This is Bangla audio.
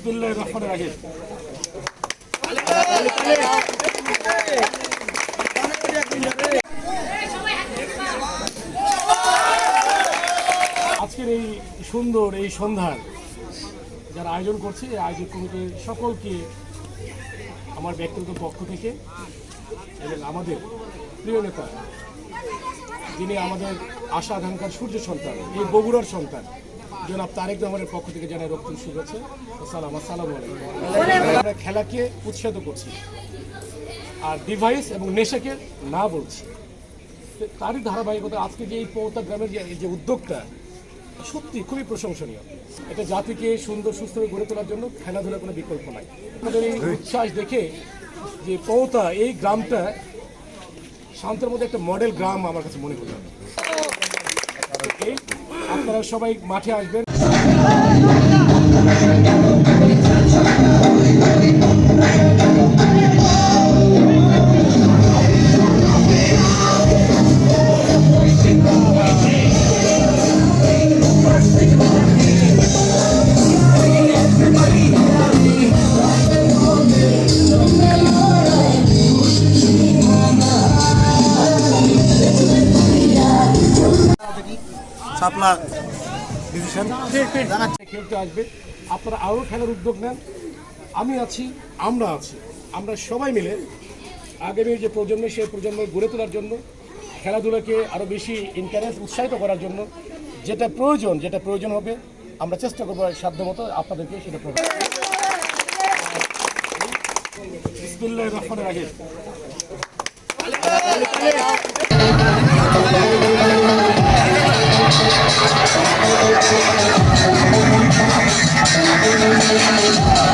বিসমিল্লাহির রহমানির রহিম। আজকের এই সুন্দর এই সন্ধ্যার যারা আয়োজন করছে এই আয়োজক কমিটির সকলকে আমার ব্যক্তিগত পক্ষ থেকে এবং আমাদের প্রিয় নেতা যিনি আমাদের আশা আকাঙ্ক্ষার সূর্য সন্তান, এই বগুড়ার সন্তান জনাব তারেক রহমানের পক্ষ থেকে জানাই রক্তিম শুভেচ্ছা। আসসালামু আলাইকুম। আমরা খেলাকে উৎসাহিত করছি আর ডিভাইস এবং নেশাকে না বলছি। তারই ধারাবাহিকতা আজকে যে এই পৌতা গ্রামের যে উদ্যোগটা সত্যি খুবই প্রশংসনীয়। এটা জাতিকে সুন্দর সুস্থভাবে গড়ে তোলার জন্য খেলাধুলার কোনো বিকল্প নাই। আমাদের এই উচ্ছ্বাস দেখে যে পৌতা এই গ্রামটা শান্তের মধ্যে একটা মডেল গ্রাম আমার কাছে মনে হলো। আপনারা সবাই মাঠে আসবেন। খেলতে আসবে, আপনারা আরও খেলার উদ্যোগ নেন। আমি আছি, আমরা আছি, আমরা সবাই মিলে আগামী যে প্রজন্ম সেই প্রজন্ম গড়ে তোলার জন্য খেলাধুলাকে আরও বেশি ইন্টারেস্ট উৎসাহিত করার জন্য যেটা প্রয়োজন হবে আমরা চেষ্টা করবো সাধ্যমতো আপনাদেরকে সেটা প্রয়োজন। বিসমিল্লাহির রহমানির রহিম। Thank you.